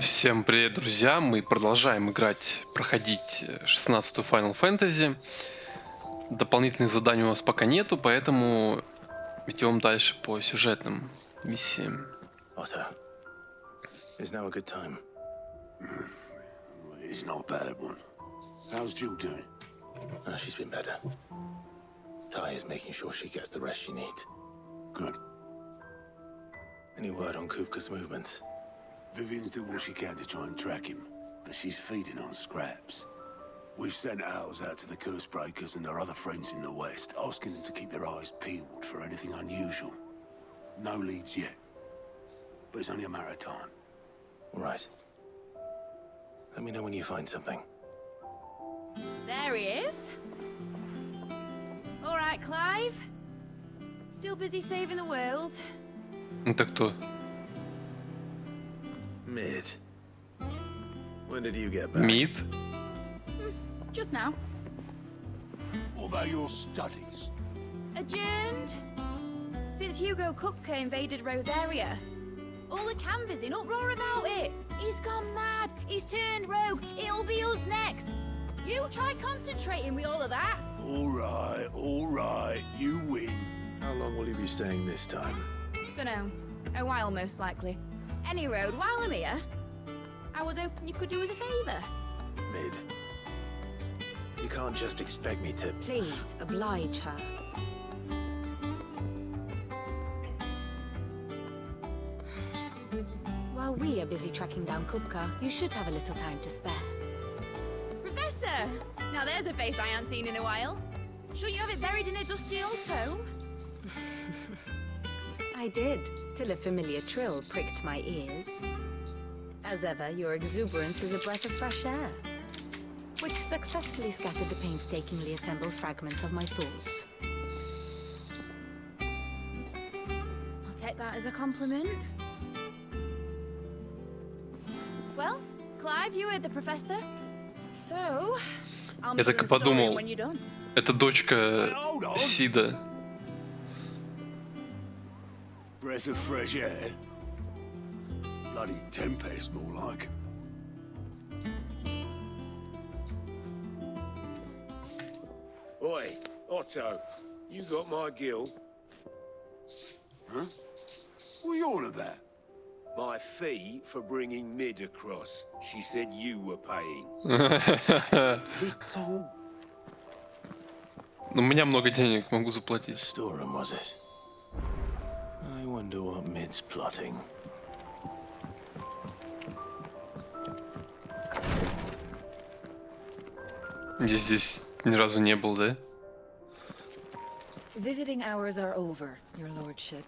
Всем привет, друзья! Мы продолжаем проходить 16-ю Final Fantasy. Дополнительных заданий у нас пока нету, поэтому идем дальше по сюжетным миссиям. Otto, is now a good time? It's not a bad one. How's Jill doing? Oh, she's been better. Ty is making sure she gets the rest she needs. Good. Any word on Kupka's movements? Vivian's doing what she can to try and track him, but she's feeding on scraps. We've sent ours out to the curse breakers and our other friends in the west, asking them to keep their eyes peeled for anything unusual. No leads yet, but it's only a matter of time. All right. Let me know when you find something. There he is. All right, Clive. Still busy saving the world. Это кто? Mid. When did you get back? Мид? Just now. What about your studies? Adjourned. Since Hugo Kupka invaded Rosaria. All the canvas in uproar about it. He's gone mad. He's turned rogue. It'll be us next. You try concentrating with all of that. All right, you win. How long will you be staying this time? Dunno. A while, most likely. Any road, while I'm here, I was hoping you could do us a favour. Mid. You can't just expect me to... Please, oblige her. While we are busy tracking down Kupka, you should have a little time to spare. Professor! Now there's a face I haven't seen in a while. Sure you have it buried in a dusty old tome? I did, till a familiar trill pricked my ears. As ever, your exuberance is a breath of fresh air, which successfully scattered the painstakingly assembled fragments of my thoughts. I'll take that as a compliment. Well, Clive, you heard the professor. So, I'll Я meet you так и in the storeroom подумал. when you're done. Это дочка Сида. Breath of fresh air. Bloody tempest, more like. Oi, Otto, you got my gill? Huh? What are you on about? My fee for bringing Mid across. She said you were paying. Little. У меня много денег, могу The заплатить. storeroom, was it? I wonder what Mid's plotting. Я здесь ни разу не был, да? Visiting hours are over, your lordship.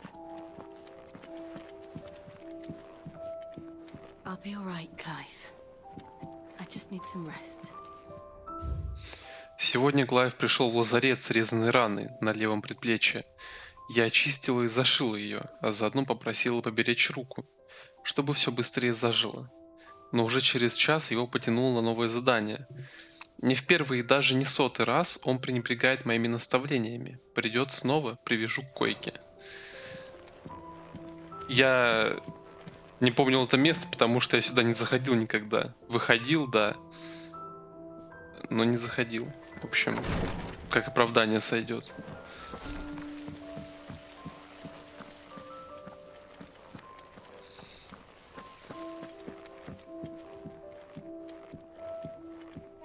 I'll be all right, Clive. I just need some rest. Сегодня Клайв пришел в лазарет с резаной раной на левом предплечье. Я очистил и зашил ее, а заодно попросил поберечь руку, чтобы все быстрее зажило. Но уже через час его потянуло на новое задание. Не в первый и даже не сотый раз он пренебрегает моими наставлениями. Придет снова, привяжу к койке. Я не помнил это место, потому что я сюда не заходил никогда. Выходил, да, но не заходил. В общем, как оправдание сойдет.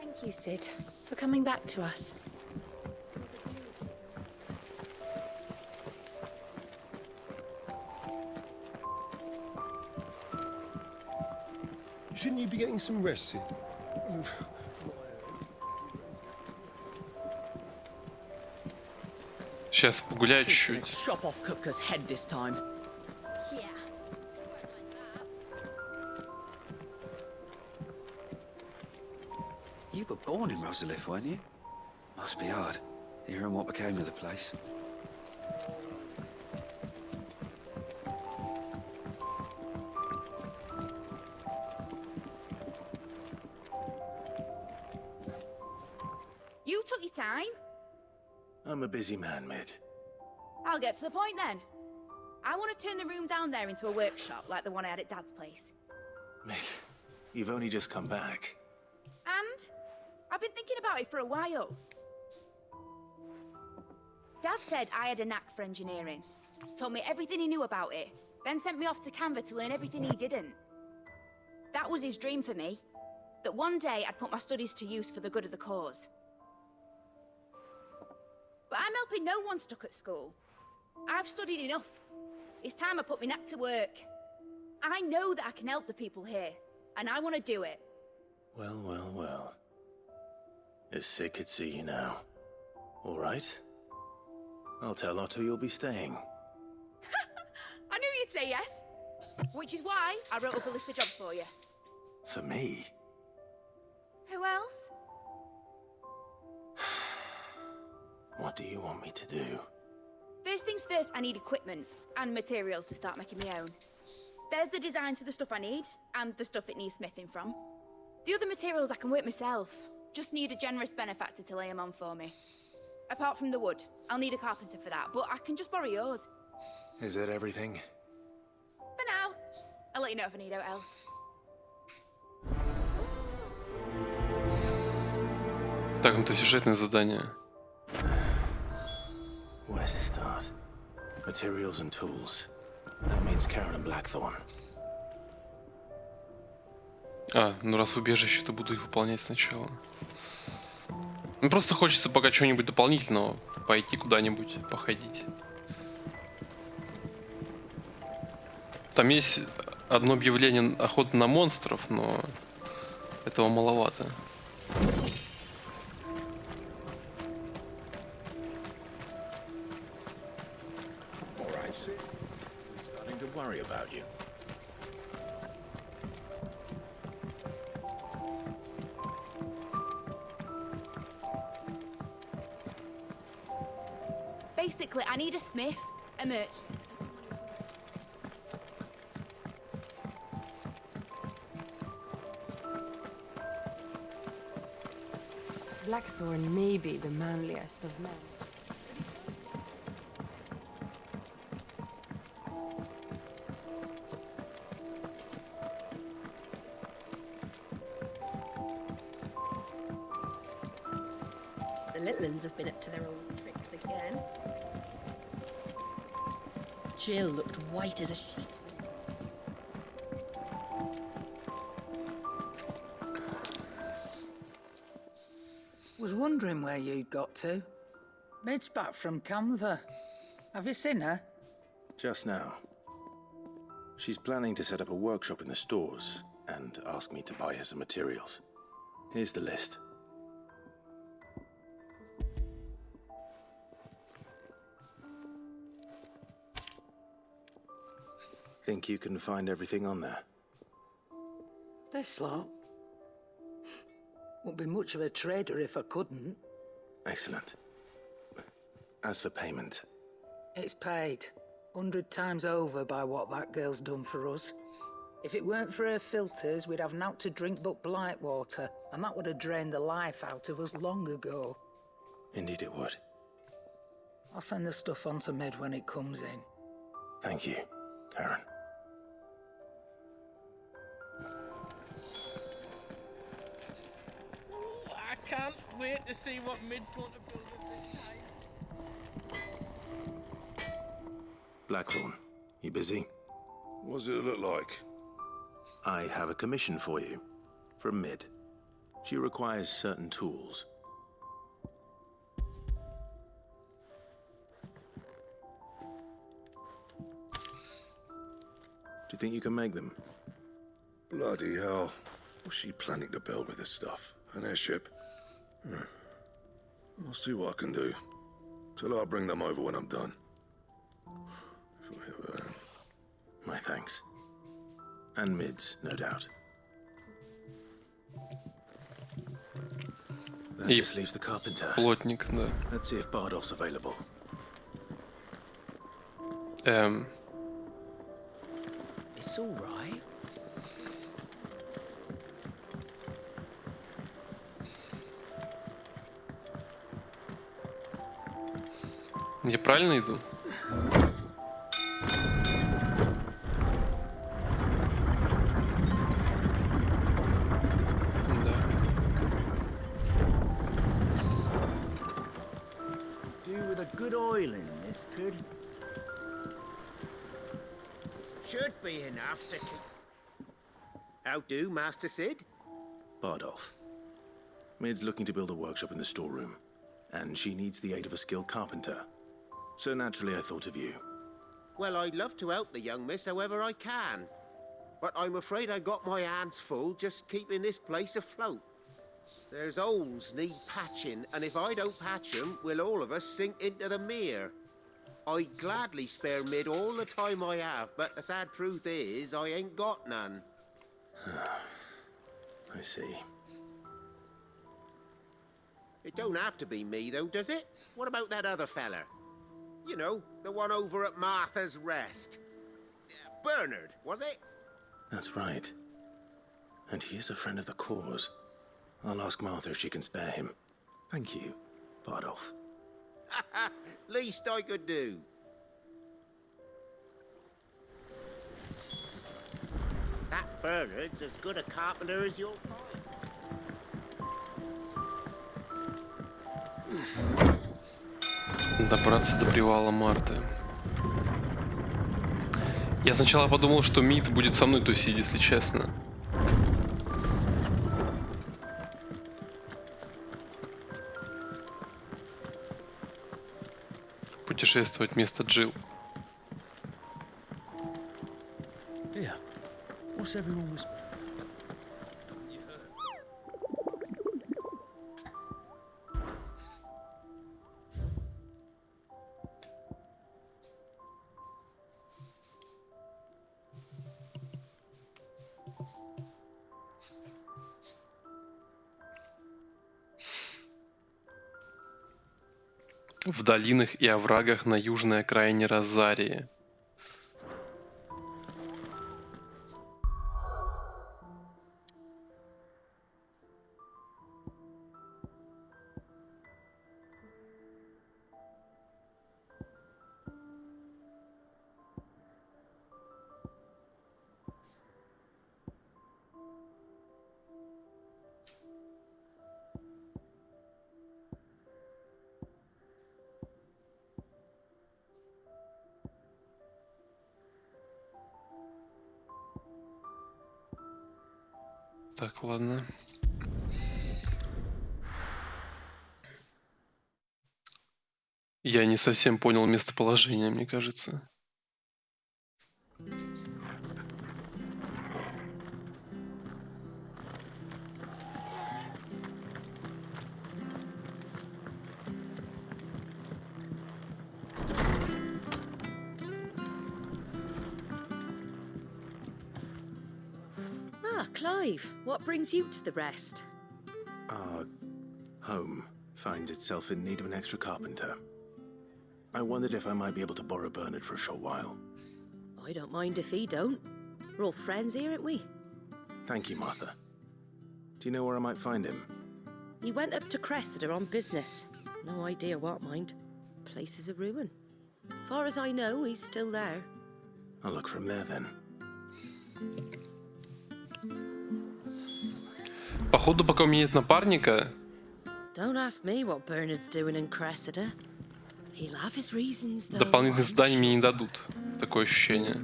Thank you, Sid, for coming back to us. Shouldn't you be getting some rest, Sid? Сейчас погуляю чуть-чуть. Chop off Kupka's head this time. Yeah. You were born in Rosalith, weren't you? Must be hard, hearing what became of the place. You took your time. I'm a busy man, Mid. I'll get to the point then. I want to turn the room down there into a workshop like the one I had at Dad's place. Mid, You've only just come back. And I've been thinking about it for a while. Dad said I had a knack for engineering. Told me everything he knew about it. Then sent me off to Canva to learn everything he didn't. That was his dream for me. That one day I'd put my studies to use for the good of the cause. But I'm helping no one stuck at school. I've studied enough. It's time I put my knack to work. I know that I can help the people here, and I want to do it. Well, well, well. If Sid could see you now. All right. I'll tell Otto you'll be staying. I knew you'd say yes. Which is why I wrote up a list of jobs for you. For me? Who else? What do you want me to do? First things first, I need equipment and materials to start making my own. There's the designs for the stuff I need, and the stuff it needs smithing from. The other materials I can work myself. Just need a generous benefactor to lay them on for me. Apart from the wood, I'll need a carpenter for that, but I can just borrow yours. Is that everything? For now. I'll let you know if I need out else. Так, ну это сюжетное задание. Where to start? Materials and tools. That means Karen and Blackthorn. А, ну раз в убежище, то буду их выполнять сначала. Ну просто хочется пока чего-нибудь дополнительного. Пойти куда-нибудь, походить. Там есть одно объявление охоты на монстров, но этого маловато. All right, Sid. I'm starting to worry about you. Basically, I need a smith, a merchant. Blackthorn may be the manliest of men. The little uns have been up to their old tricks again. Jill looked white as a sheet. Was wondering where you'd got to. Mid's back from Canva. Have you seen her? Just now. She's planning to set up a workshop in the stores and ask me to buy her some materials. Here's the list. Think you can find everything on there? This lot? Wouldn't be much of a trader if I couldn't. Excellent. As for payment, It's paid 100 times over by what that girl's done for us. If it weren't for her filters, we'd have naught to drink but blight water, and that would have drained the life out of us long ago. indeed it would. I'll send the stuff on to Mid when it comes in. Thank you, Karen. I can't wait to see what Mid's going to build us this time. Blackthorn, you busy? What does it look like? I have a commission for you. From Mid. She requires certain tools. Do you think you can make them? Bloody hell. What's she planning to build with this stuff? An airship? I'll see what I can do. Tell her I'll bring them over when I'm done. If I ever am. My thanks. And Mid's, no doubt. That И just leaves the carpenter. плотник, да. Let's see if Bardolph's available. It's all right. Я правильно иду? should be enough to keep... How do, Master Sid? Bardolph. Mid's looking to build a workshop in the storeroom, and she needs the aid of a skilled carpenter. So naturally I thought of you. Well, I'd love to help the young miss however I can. But I'm afraid I got my hands full just keeping this place afloat. There's holes need patching, and if I don't patch them, we'll all of us sink into the mere. I'd gladly spare Mid all the time I have, but the sad truth is, I ain't got none. I see. It don't have to be me, though, does it? What about that other fella? You know, the one over at Martha's Rest. Bernard, was it? That's right. And he is a friend of the cause. I'll ask Martha if she can spare him. Thank you, Bardolph. Least I could do. That Bernard's as good a carpenter as you'll find. Добраться до привала Марты. Я сначала подумал, что Мид будет со мной тусить, если честно. Путешествовать вместо Джилл. Yeah. What's everyone whispering? В долинах и оврагах на южной окраине Розарии. Так, ладно. Я не совсем понял местоположение, мне кажется. Clive, what brings you to the rest? Our home finds itself in need of an extra carpenter. I wondered if I might be able to borrow Bernard for a short while. I don't mind if he don't. We're all friends here, aren't we? Thank you, Martha. Do you know where I might find him? He went up to Cressida on business. No idea what, mind. Place is a ruin. Far as I know, he's still there. I'll look from there then. Походу, пока у меня нет напарника. Don't ask me what Bernard's doing in Cressida. He'll have his reasons, though. Дополнительных заданий мне не дадут. Такое ощущение.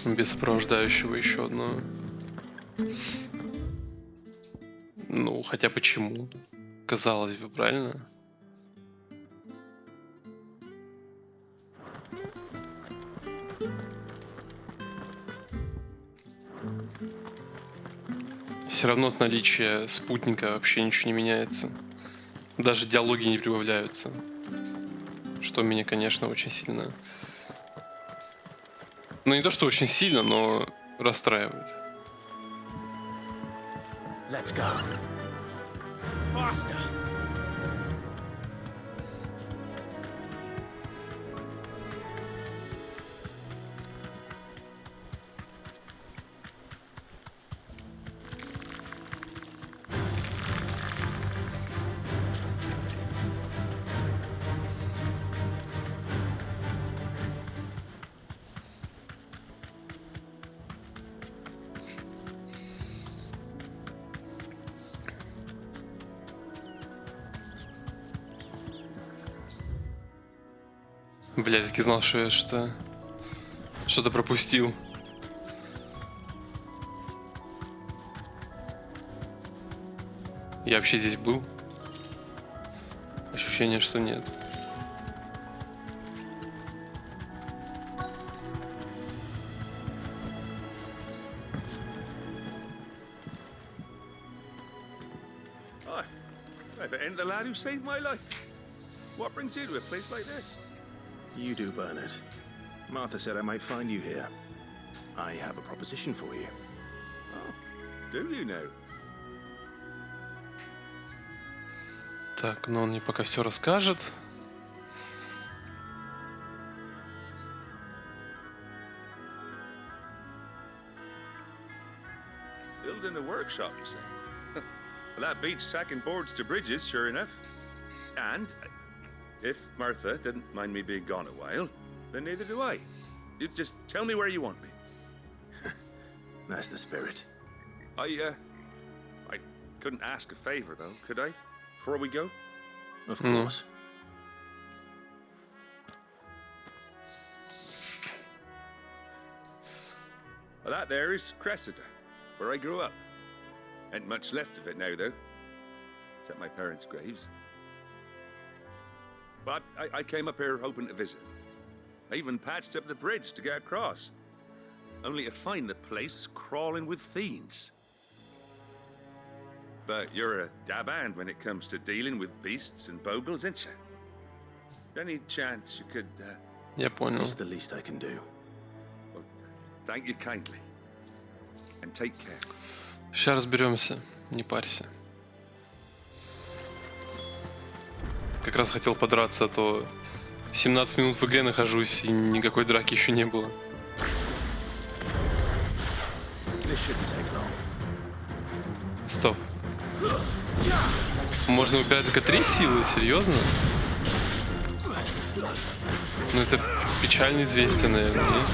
Без сопровождающего еще одного. Ну, хотя почему? Казалось бы, правильно? Все равно от наличия спутника вообще ничего не меняется. Даже диалоги не прибавляются. Что меня, конечно, очень сильно... Ну, не то, что очень сильно, но расстраивает. Let's go. Faster. Блядь, таки знал, что я что... что-то пропустил. Я вообще здесь был? Ощущение, что нет. Hi. I've the lad who saved my life. What brings you to a place like this? You do, Bernard. Martha said I might find you here. I have a proposition for you. Oh, do you know? Так, но он мне пока все расскажет. Building a workshop, you say? Well, that beats tacking boards to bridges, sure enough. And if Martha didn't mind me being gone a while, then neither do I. You just tell me where you want me. That's the spirit. I couldn't ask a favor, though, could I? Before we go? Of course. Well, that there is Cressida, where I grew up. Ain't much left of it now, though. Except my parents' graves. But I came up here hoping to visit. I even patched up the bridge to get across. Only to find the place crawling with fiends. But you're a dab hand when it comes to dealing with beasts and bogles, ain't you? Any chance you could, Я понял. It's the least I can do. Well, thank you kindly. And take care. Сейчас разберемся, не парься. Как раз хотел подраться, а то 17 минут в игре нахожусь и никакой драки еще не было. Стоп. Можно упирать только 3 силы? Серьезно? Ну это печально известно, наверное, нет?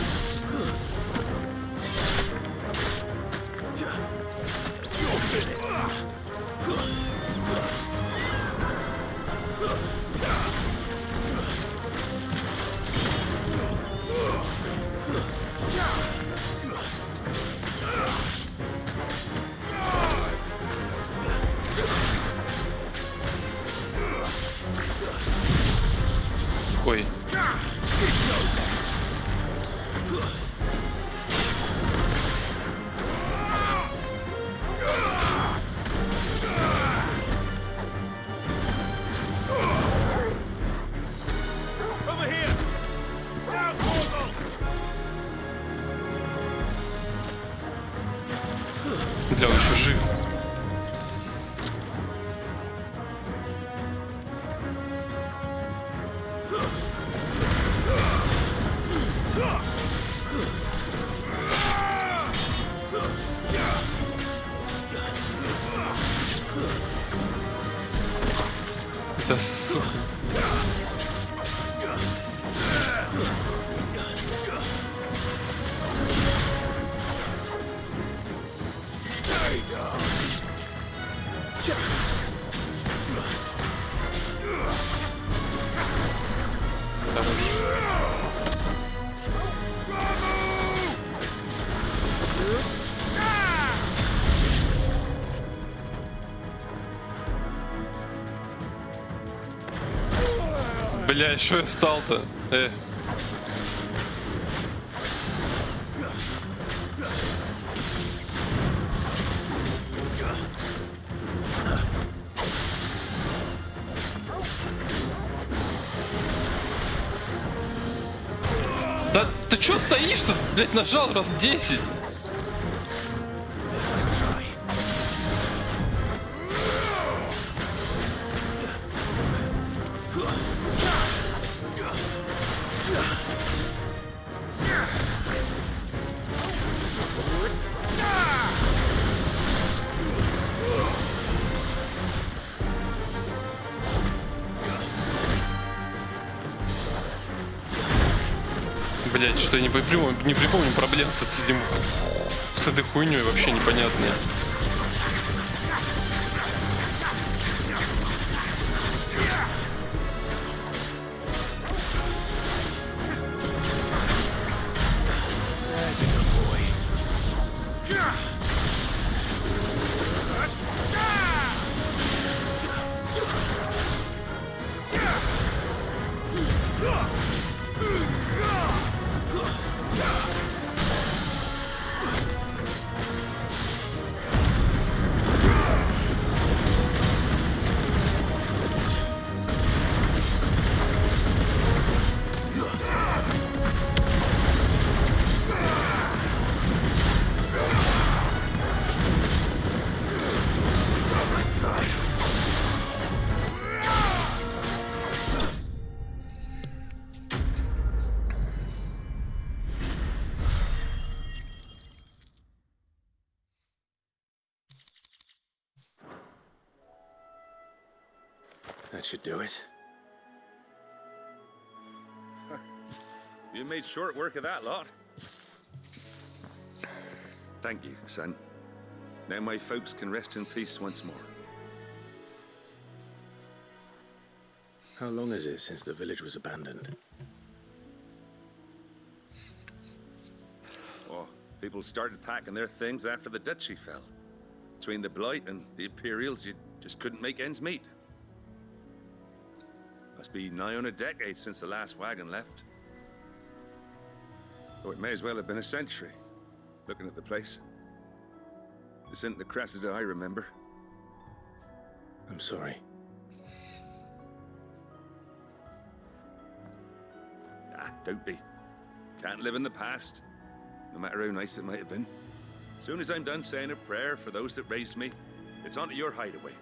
Ой. Бля, он еще жив. Да сука. Бля, еще я встал-то. Да ты чё стоишь-то? Блять, нажал раз 10. Блять, что я не припомню проблем с этой хуйней вообще непонятные. There's a good boy. That should do it. You made short work of that lot. Thank you, son. Now my folks can rest in peace once more. How long is it since the village was abandoned? Oh, people started packing their things after the duchy fell. Between the Blight and the Imperials, you just couldn't make ends meet. Must be nigh on a decade since the last wagon left. Though it may as well have been a century, looking at the place. This isn't the Cressida I remember. I'm sorry. Ah, don't be. Can't live in the past, no matter how nice it might have been. Soon as I'm done saying a prayer for those that raised me, it's on to your hideaway.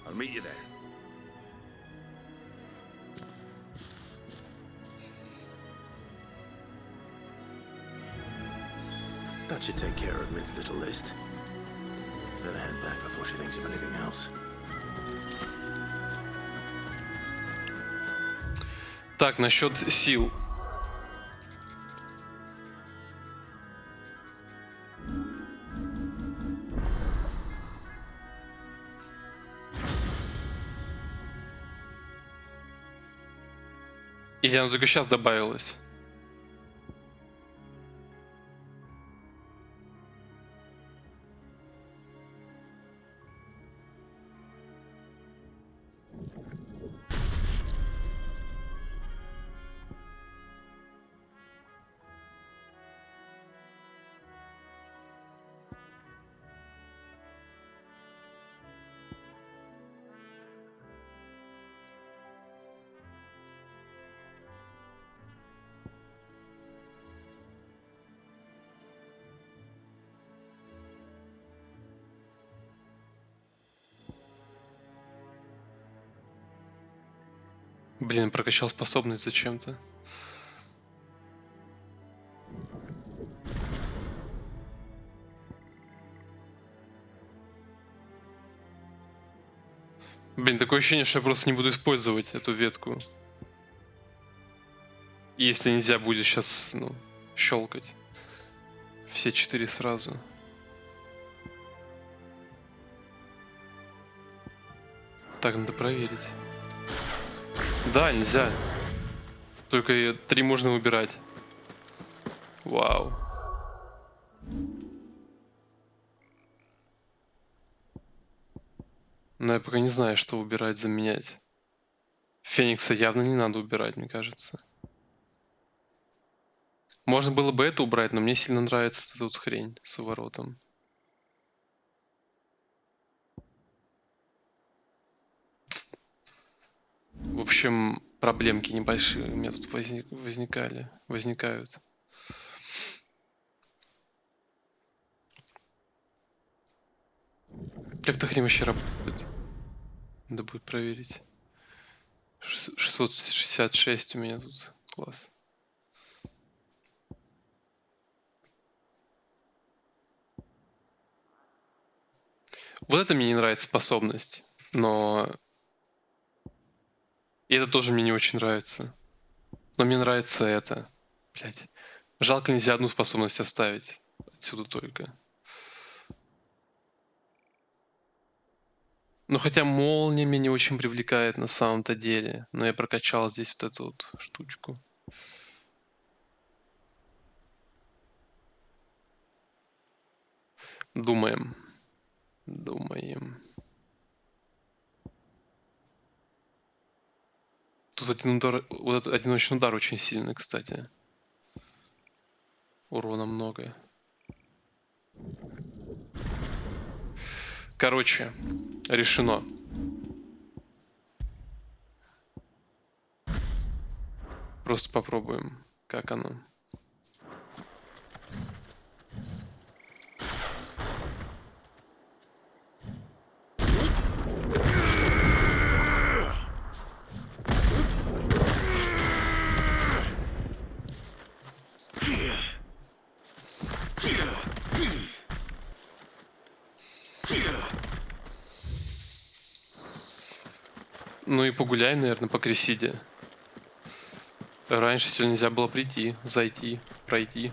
I'll meet you there. That should take care of Mid's little list. Better head back before she thinks of anything else. Так, насчет сил. Или она только сейчас добавилась? Блин, прокачал способность зачем-то. Блин, такое ощущение, что я просто не буду использовать эту ветку. Если нельзя будет сейчас, ну, щелкать все 4 сразу. Так, надо проверить. Да, нельзя. Только 3 можно выбирать. Вау. Но я пока не знаю, что убирать, заменять. Феникса явно не надо убирать, мне кажется. Можно было бы это убрать, но мне сильно нравится эта тут хрень с уворотом. В общем, проблемки небольшие у меня тут возникают. Как эта хрень вообще работает? Надо будет проверить. 666 у меня тут. Класс. Вот это мне не нравится способность, но и это тоже мне не очень нравится. Но мне нравится это. Блять. Жалко, нельзя одну способность оставить. Отсюда только. Ну хотя молния меня не очень привлекает на самом-то деле. Но я прокачал здесь вот эту вот штучку. Думаем. Думаем. Тут один удар, вот этот одиночный удар очень сильный, кстати. Урона много. Короче, решено. Просто попробуем, как оно. Ну и погуляй, наверное, по Крисиде. Раньше сюда нельзя было прийти, зайти, пройти.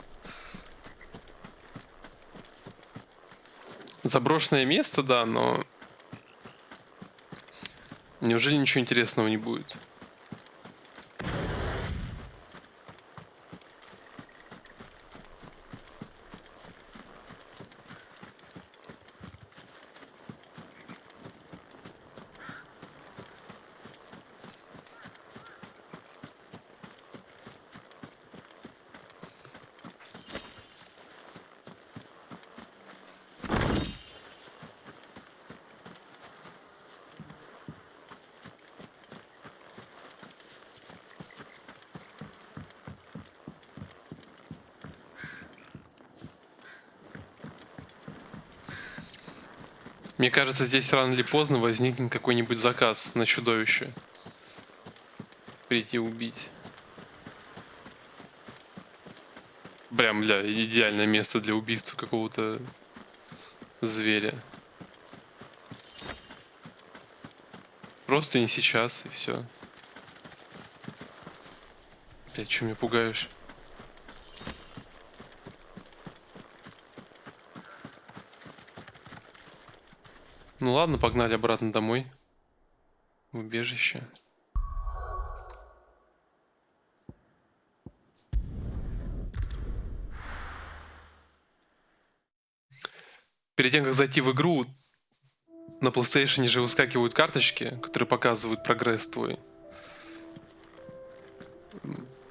Заброшенное место, да, но... Неужели ничего интересного не будет? Мне кажется, здесь рано или поздно возникнет какой-нибудь заказ на чудовище. Прийти убить. Прям идеальное место для убийства какого-то зверя. Просто не сейчас, и все. Блядь, чё меня пугаешь? Ну ладно, погнали обратно домой. В убежище. Перед тем, как зайти в игру, на PlayStation же выскакивают карточки, которые показывают прогресс твой.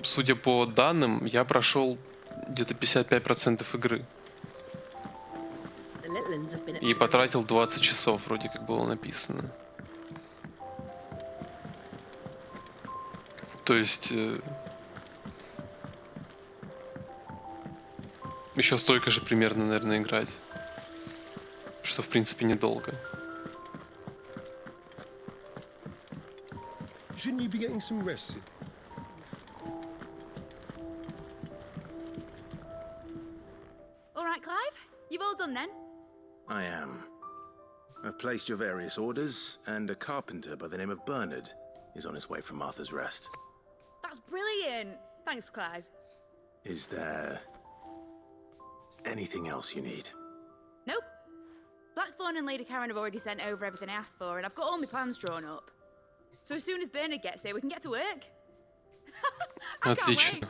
Судя по данным, я прошел где-то 55% игры. И потратил 20 часов, вроде как было написано. То есть... еще столько же примерно, наверное, играть. Что, в принципе, недолго. Shouldn't you be getting some rest? All right, Clive? You've all done then? I am. I've placed your various orders, and a carpenter by the name of Bernard is on his way from Martha's Rest. That's brilliant. Thanks, Clive. Is there anything else you need? Nope. Blackthorn and Lady Karen have already sent over everything I asked for, and I've got all my plans drawn up. So as soon as Bernard gets here, we can get to work. I can't wait. Отлично.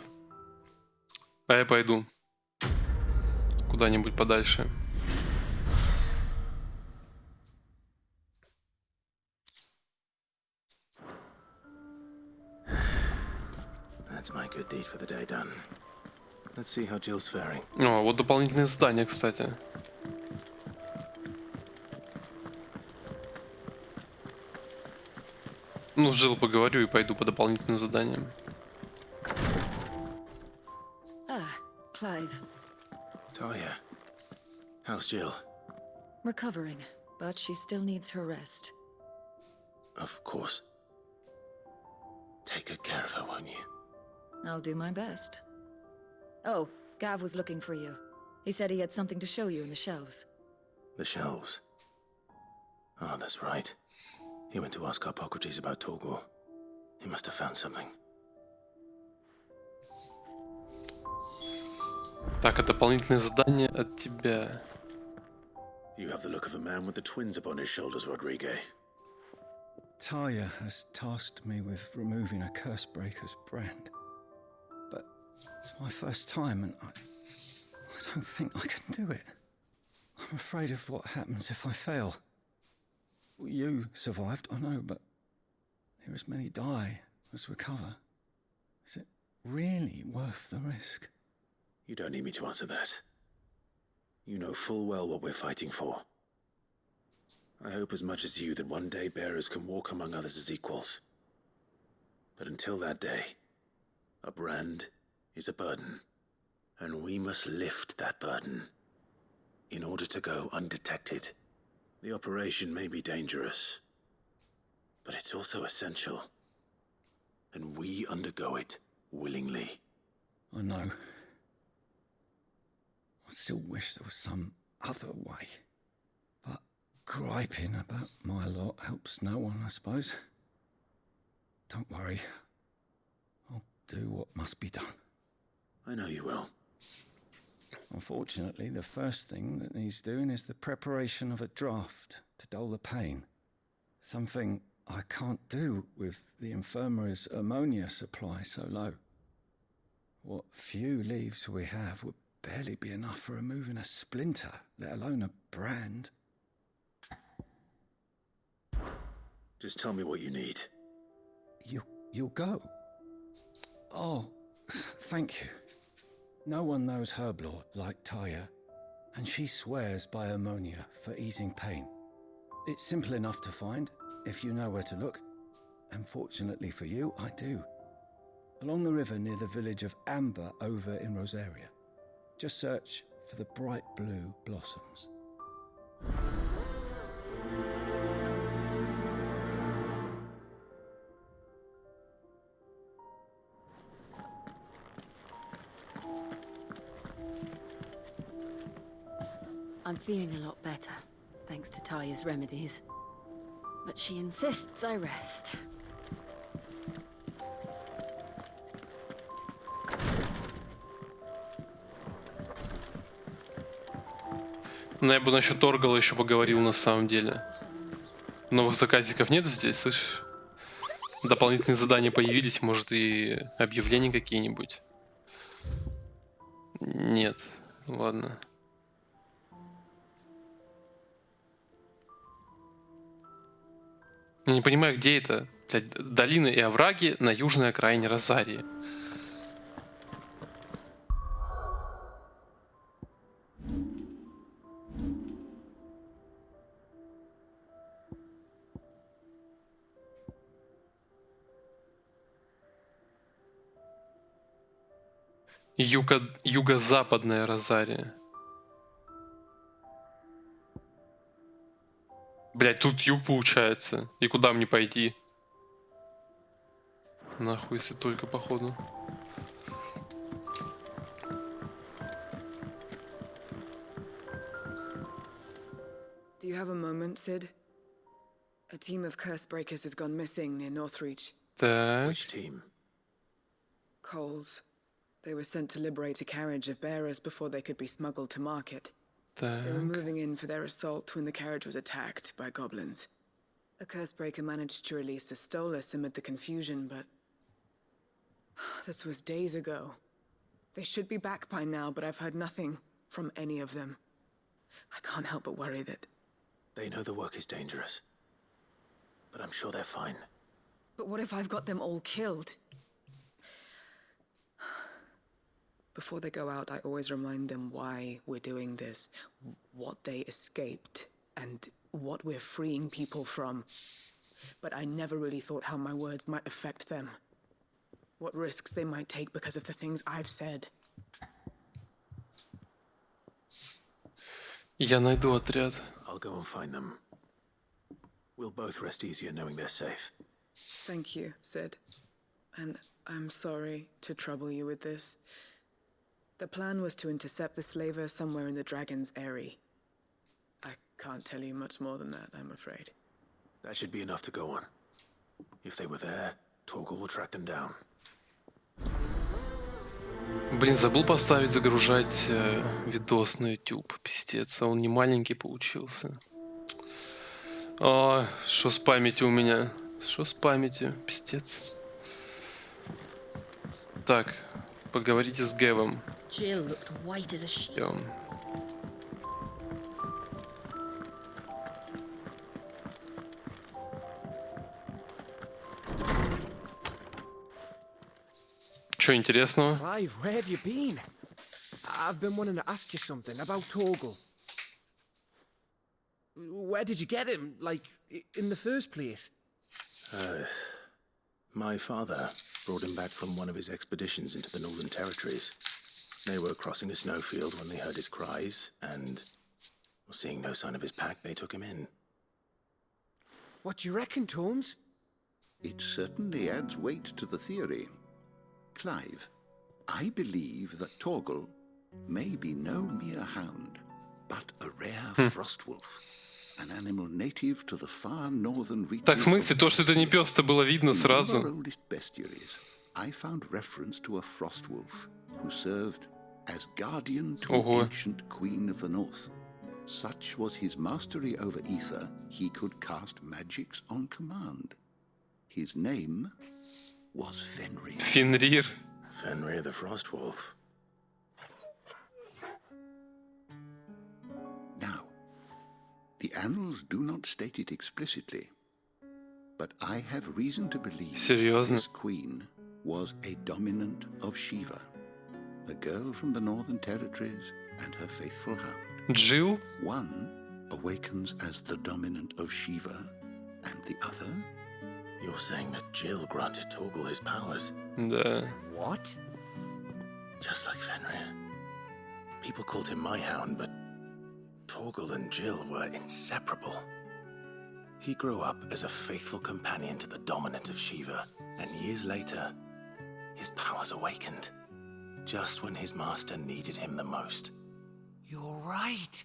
А я пойду куда-нибудь подальше. That's my good deed for the day done. Let's see how Jill's faring. О, вот дополнительные задания, кстати. Ну, с Джилл поговорю и пойду по дополнительным заданиям. Clive. Talia, how's Jill? Recovering, but she still needs her rest. Of course. Take good care of her, won't you? I'll do my best. Oh, Gav was looking for you. He said he had something to show you in the shelves. The shelves. Oh, that's right. He went to ask Harpocrates about Torgor. He must have found something. Так, а дополнительные задания от тебя. You have the look of a man with the twins upon his shoulders, Rodrigo. Talia has tasked me with removing a Cursebreaker's brand. But it's my first time and I don't think I can do it. I'm I'm afraid of what happens if I fail. You survived, I know, but there as many die as recover. Is it really worth the risk? You don't need me to answer that. You know full well what we're fighting for. I hope as much as you that one day bearers can walk among others as equals. But until that day, a brand is a burden, and we must lift that burden in order to go undetected. The operation may be dangerous, but it's also essential, and we undergo it willingly. I know. I still wish there was some other way. But griping about my lot helps no one, I suppose. Don't worry. I'll do what must be done. I know you will. Unfortunately, the first thing that needs doing is the preparation of a draft to dull the pain. Something I can't do with the infirmary's ammonia supply so low. What few leaves we have would barely be enough for removing a splinter, let alone a brand. Just tell me what you need. You'll go? Oh, thank you. No one knows herb lore like Taya, and she swears by ammonia for easing pain. It's simple enough to find, if you know where to look. And fortunately for you, I do. Along the river near the village of Amber over in Rosaria. Just search for the bright blue blossoms. I'm feeling a lot better, thanks to Taya's remedies. But she insists I rest. Ну, я бы насчет Торгала еще поговорил на самом деле. Новых заказиков нету здесь, слышишь? Дополнительные задания появились, может и объявления какие-нибудь? Нет, ладно. Я не понимаю, где это? Блядь, долины и овраги на южной окраине Розарии. Юго-западная Розария. Блять, тут юг получается. И куда мне пойти? Нахуй, если только походу. Do you have a moment, Sid? A team of curse breakers has gone missing near Northreach. Так. Which team? Coles. They were sent to liberate a carriage of bearers before they could be smuggled to market. Так. They were moving in for their assault when the carriage was attacked by goblins. A cursebreaker managed to release a Stolas amid the confusion, but this was days ago. They should be back by now, but I've heard nothing from any of them. I can't help but worry that... They know the work is dangerous, but I'm sure they're fine. But what if I've got them all killed? Before they go out, I always remind them why we're doing this, what they escaped, and what we're freeing people from. But I never really thought how my words might affect them. What risks they might take because of the things I've said. Я найду отряд. I'll go and find them. We'll both rest easier knowing they're safe. Thank you, Sid. And I'm sorry to trouble you with this. The plan was to intercept the slaver somewhere in the Dragon's Eyrie. I can't tell you much more than that, I'm afraid. That should be enough to go on. If they were there, Torgal will track them down. Блин, забыл поставить загружать видос на YouTube. Пиздец, а он не маленький получился. О, что с памятью у меня? Что с памятью? Пиздец. Так, поговорите с Гэвом. Jill looked white as a sheet. Идем. Чё интересного? Clive, where have you been? I've been wanting to ask you something about Torgal. Where did you get him, like, in the first place? My father brought him back from one of his expeditions into the Northern Territories. They were crossing a snowfield when they heard his cries, and seeing no sign of his pack, they took him in. What do you reckon, Tomes? It certainly adds weight to the theory. Clive, I believe that Torgal may be no mere hound, but a rare frost wolf, an animal native to the far northern reaches. Так, в смысле, то, что это не пес, это было видно сразу. In our oldest bestiaries, I found reference to a frost wolf who served as guardian to an ancient queen of the north. Such was his mastery over ether, he could cast magics on command. His name was Fenrir. Fenrir. Fenrir the Frost Wolf. Now, the annals do not state it explicitly, but I have reason to believe this queen was a dominant of Shiva, a girl from the Northern Territories and her faithful hound. Jill? One awakens as the dominant of Shiva, and the other... You're saying that Jill granted Torgal his powers? Да. What? Just like Fenrir. People called him my hound, but Torgal and Jill were inseparable. He grew up as a faithful companion to the dominant of Shiva, and years later, his powers awakened, just when his master needed him the most. You're right.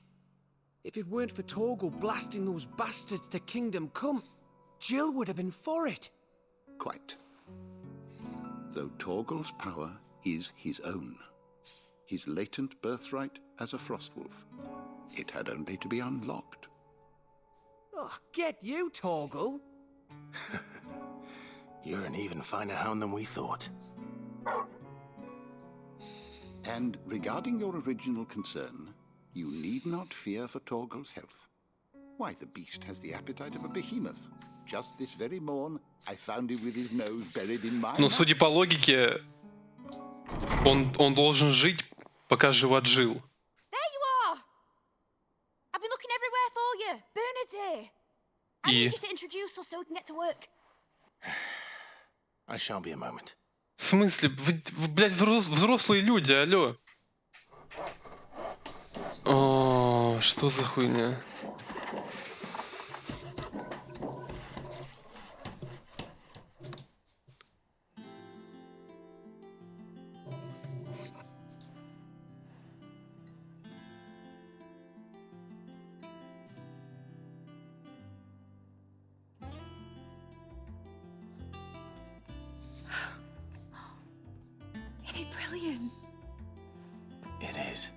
If it weren't for Torgal blasting those bastards to Kingdom Come, Jill would have been for it. Quite. Though Torgal's power is his own, his latent birthright as a frostwolf, it had only to be unlocked. Oh, get you, Torgal! You're an even finer hound than we thought. And regarding your original concern, you need not fear for Torgal's health. Why, the beast has the appetite of a behemoth. Just this very morn, I found him with his nose buried in my... Ну, судя по логике, он должен жить, пока жива Джилл. There you are! I've been looking everywhere for you. Bernard's here. I need you to introduce us so we can get to work. I shall be a moment. В смысле? Вы, блядь, взрослые люди, алло. О, что за хуйня? Brilliant. It is.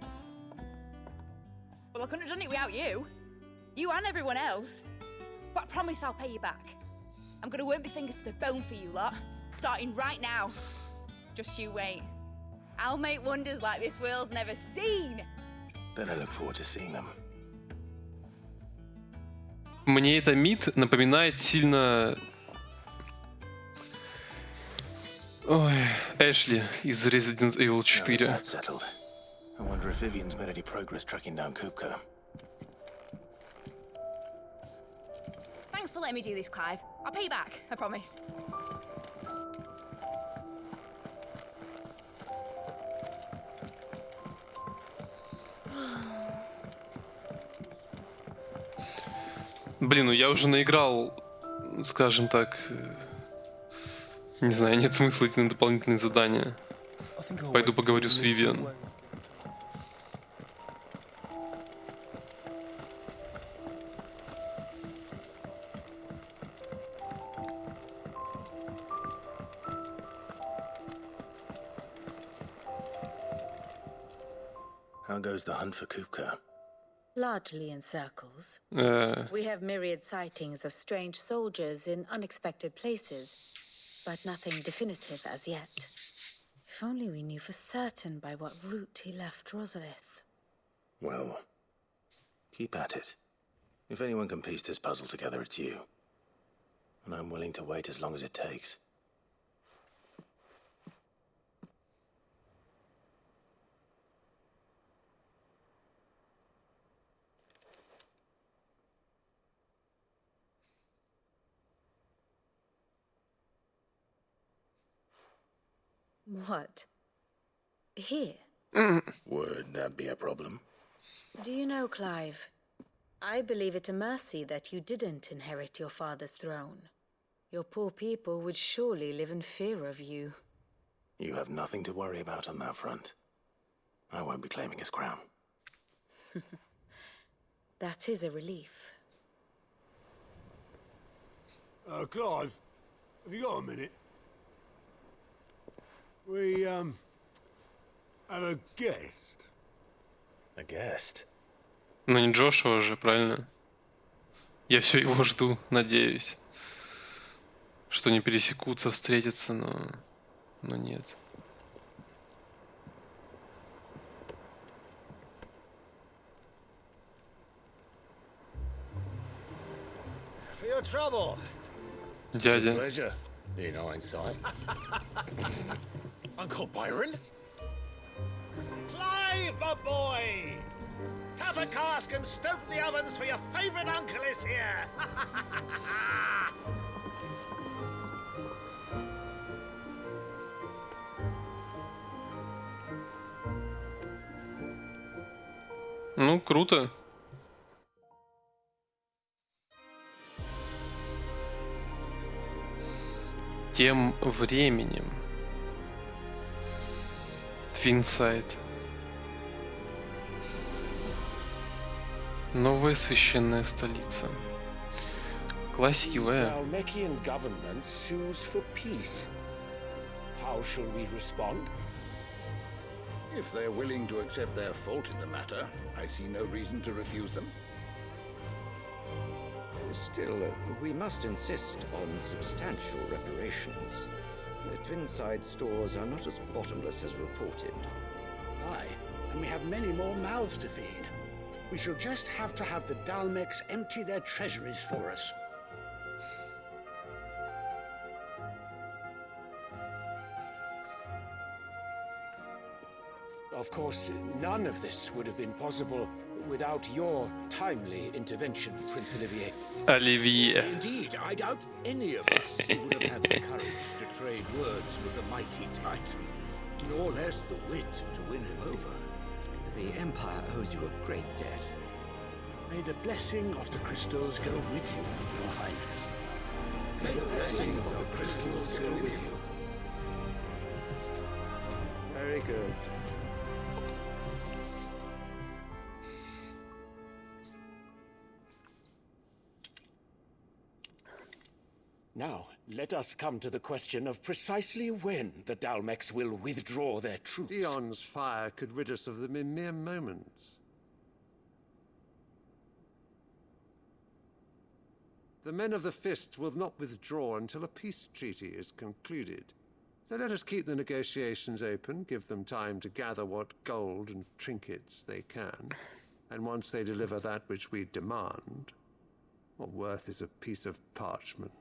Well, I couldn't have done it without you. You and everyone else. But I promise I'll pay you back. I'm gonna work my fingers to the bone for you lot, starting right now. Just you wait. I'll make wonders like this world's never seen. Then I look forward to seeing them. Мне это Мид напоминает сильно... Ой, Эшли из Resident Evil 4. Now that's settled. I wonder if Vivian's made any progress tracking down Kupka. Thanks for letting me do this, Clive. I'll pay you back, I promise. Блин, ну я уже наиграл, скажем так... Не знаю, нет смысла идти на дополнительные задания. Пойду поговорю с Вивиан. How goes the hunt for Kupka? Largely in circles. We have myriad sightings of strange soldiers in unexpected places, but nothing definitive as yet. If only we knew for certain by what route he left Rosalith. Well, keep at it. If anyone can piece this puzzle together, it's you. And I'm willing to wait as long as it takes. What? Here? Would that be a problem? Do you know, Clive, I believe it a mercy that you didn't inherit your father's throne. Your poor people would surely live in fear of you. You have nothing to worry about on that front. I won't be claiming his crown. That is a relief. Clive, have you got a minute? We, have a guest. A guest? Ну не Джошуа же, правильно? Я все его жду, надеюсь. Что не пересекутся, встретятся, но нет. For your trouble. Дядя. Pleasure, in hindsight. Uncle Byron? Clive, my boy! Tap a cask and stoke the ovens, for your favourite uncle is here! Ну, круто. Тем временем. Твинсайд. Новая священная столица. Красивая. Dalmatian government sues for peace. How shall we respond? If they're willing to accept their fault in the matter, I see no reason to refuse them. Still, we must insist on substantial reparations. The Twinside stores are not as bottomless as reported. Aye, and we have many more mouths to feed. We shall just have to have the Dalmex empty their treasuries for us. Of course, none of this would have been possible without your timely intervention, Prince Olivier. Оливье. Indeed, I doubt any of us would have had the courage to trade words with the mighty Titan, nor less the wit to win him over. The Empire owes you a great debt. May the blessing of the crystals go with you, Your Highness. May the blessing of the crystals go with you. Very good. Now, let us come to the question of precisely when the Dalmex will withdraw their troops. Dion's fire could rid us of them in mere moments. The men of the Fist will not withdraw until a peace treaty is concluded. So let us keep the negotiations open, give them time to gather what gold and trinkets they can, and once they deliver that which we demand, what worth is a piece of parchment?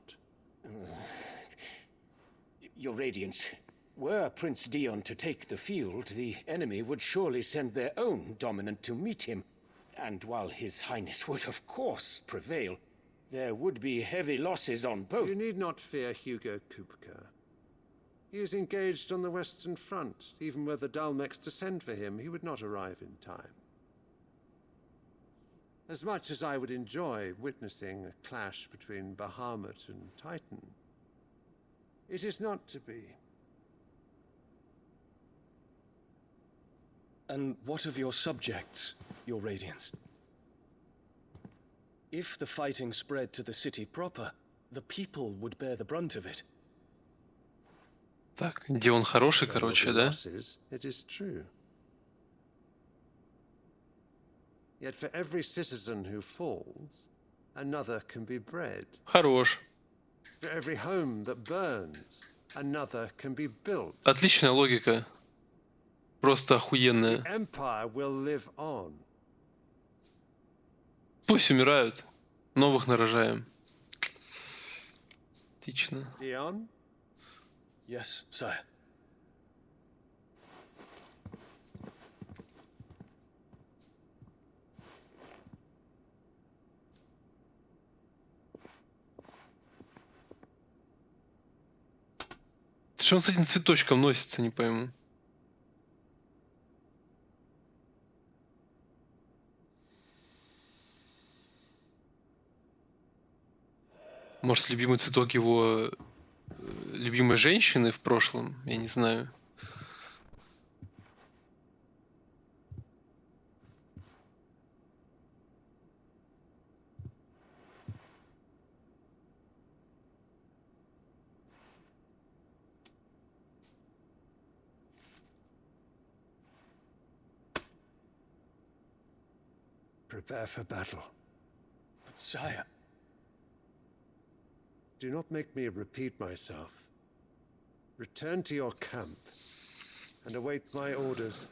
Your Radiance, were Prince Dion to take the field, the enemy would surely send their own dominant to meet him. And while His Highness would of course prevail, there would be heavy losses on both. You need not fear Hugo Kupka. He is engaged on the Western Front. Even were the Dalmex to send for him, he would not arrive in time. As much as I would enjoy witnessing a clash between Bahamut and Titan, it is not to be. And what of your subjects, Your Radiance? If the fighting spread to the city proper, the people would bear the brunt of it. Так, где он хороший, короче, да? It is true. Yet for every citizen who falls, another can be bred. Хорош. For every home that burns, another can be built. Отличная логика. Просто охуенная. The Empire will live on. Пусть умирают. Новых нарожаем. Отлично. Dion? Yes, sire. Что он с этим цветочком носится, не пойму. Может, любимый цветок его любимой женщины в прошлом? Я не знаю. Prepare for battle. But sire... Do not make me repeat myself. Return to your camp and await my orders.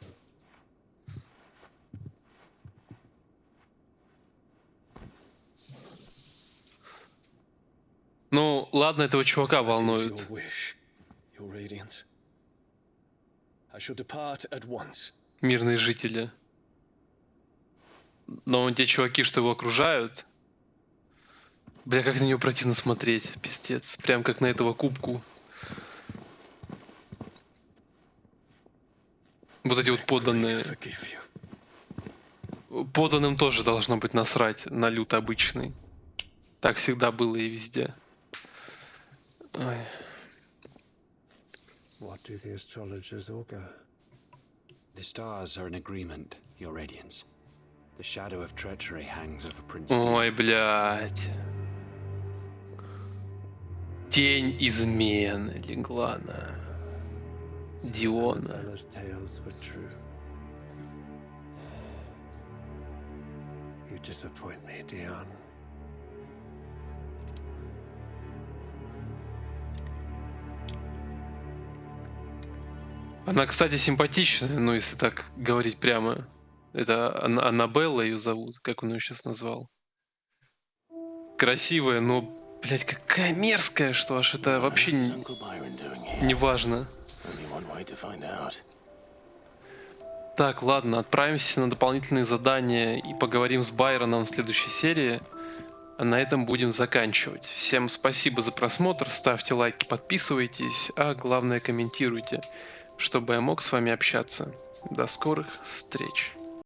Ну, ладно, этого чувака волнует. Your wish, Your Radiance. I shall depart at once. Мирные жители. Но те чуваки, что его окружают... Бля, как на него противно смотреть, пиздец. Прям как на этого кубку. Вот эти вот подданные. Подданным тоже должно быть насрать на лют обычный. Так всегда было и везде. Ой. What do the astrologers augur? The stars are in agreement, Your Radiance. The shadow of treachery hangs over Prince. Ой, блядь. Тень измены легла на Диона. You disappoint me, Dion. Она, кстати, симпатичная, ну если так говорить прямо. Это Аннабелла ее зовут, как он ее сейчас назвал. Красивая, но, блядь, какая мерзкая, что аж это вообще не важно. Так, ладно, отправимся на дополнительные задания и поговорим с Байроном в следующей серии. А на этом будем заканчивать. Всем спасибо за просмотр, ставьте лайки, подписывайтесь, а главное комментируйте, чтобы я мог с вами общаться. До скорых встреч.